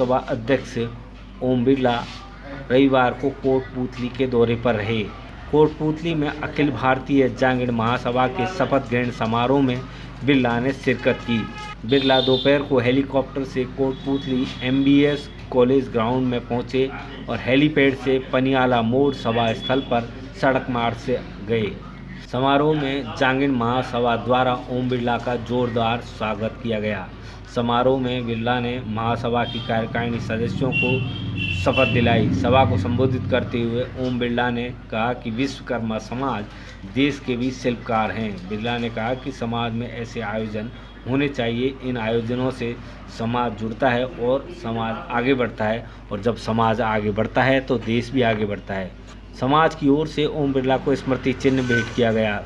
लोकसभा अध्यक्ष ओम बिरला रविवार को कोटपूतली के दौरे पर रहे। कोटपूतली में अखिल भारतीय जांगीड़ महासभा के शपथ ग्रहण समारोह में बिरला ने शिरकत की। बिरला दोपहर को हेलीकॉप्टर से कोटपूतली MBS कॉलेज ग्राउंड में पहुंचे और हेलीपैड से पनियाला मोड़ सभा स्थल पर सड़क मार्ग से गए। समारोह में जांगीड़ महासभा द्वारा ओम बिरला का जोरदार स्वागत किया गया। समारोह में बिरला ने महासभा की कार्यकारिणी सदस्यों को शपथ दिलाई। सभा को संबोधित करते हुए ओम बिरला ने कहा कि विश्वकर्मा समाज देश के भी शिल्पकार हैं। बिरला ने कहा कि समाज में ऐसे आयोजन होने चाहिए। इन आयोजनों से समाज जुड़ता है और समाज आगे बढ़ता है, और जब समाज आगे बढ़ता है तो देश भी आगे बढ़ता है। समाज की ओर से ओम बिरला को स्मृति चिन्ह भेंट किया गया।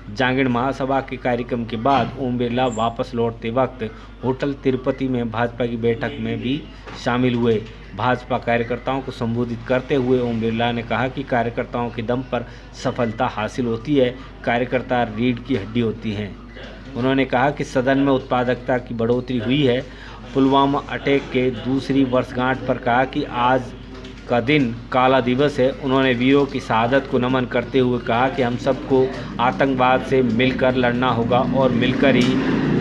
जांगीड़ महासभा के कार्यक्रम के बाद ओम बिरला वापस लौटते वक्त होटल तिरुपति में भाजपा की बैठक में भी शामिल हुए। भाजपा कार्यकर्ताओं को संबोधित करते हुए ओम बिरला ने कहा कि कार्यकर्ताओं के दम पर सफलता हासिल होती है। कार्यकर्ता रीढ़ की हड्डी होती हैं। उन्होंने कहा कि सदन में उत्पादकता की बढ़ोतरी हुई है। पुलवामा अटैक के दूसरी वर्षगांठ पर कहा कि आज का दिन काला दिवस है। उन्होंने वीरों की शहादत को नमन करते हुए कहा कि हम सबको आतंकवाद से मिलकर लड़ना होगा और मिलकर ही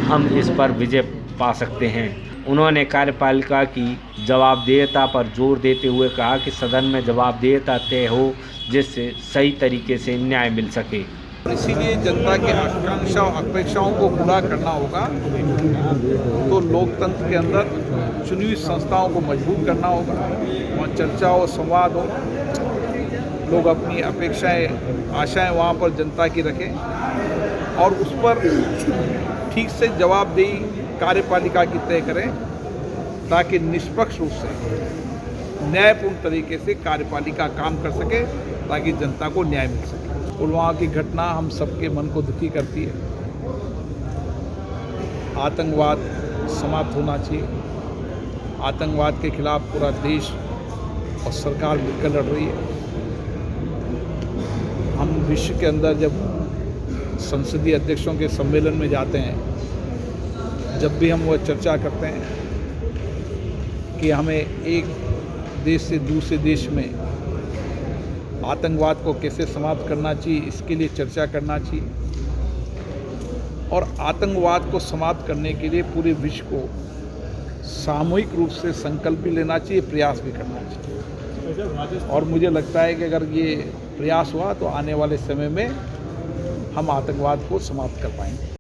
हम इस पर विजय पा सकते हैं। उन्होंने कार्यपालिका की जवाबदेहिता पर जोर देते हुए कहा कि सदन में जवाबदेहिता तय हो, जिससे सही तरीके से न्याय मिल सके। इसीलिए जनता की आकांक्षा और अपेक्षाओं को पूरा करना होगा तो लोकतंत्र के अंदर चुनी हुई संस्थाओं को मजबूत करना होगा, वहाँ चर्चा और संवाद हो, लोग अपनी अपेक्षाएं आशाएं वहाँ पर जनता की रखें और उस पर ठीक से जवाबदेही कार्यपालिका की तय करें, ताकि निष्पक्ष रूप से न्यायपूर्ण तरीके से कार्यपालिका काम कर सके, ताकि जनता को न्याय मिल सके। पुलवामा की घटना हम सबके मन को दुखी करती है। आतंकवाद समाप्त होना चाहिए। आतंकवाद के खिलाफ पूरा देश और सरकार मिलकर लड़ रही है। हम विश्व के अंदर जब संसदीय अध्यक्षों के सम्मेलन में जाते हैं, जब भी हम वह चर्चा करते हैं कि हमें एक देश से दूसरे देश में आतंकवाद को कैसे समाप्त करना चाहिए, इसके लिए चर्चा करना चाहिए और आतंकवाद को समाप्त करने के लिए पूरे विश्व को सामूहिक रूप से संकल्प भी लेना चाहिए, प्रयास भी करना चाहिए। और मुझे लगता है कि अगर ये प्रयास हुआ तो आने वाले समय में हम आतंकवाद को समाप्त कर पाएंगे।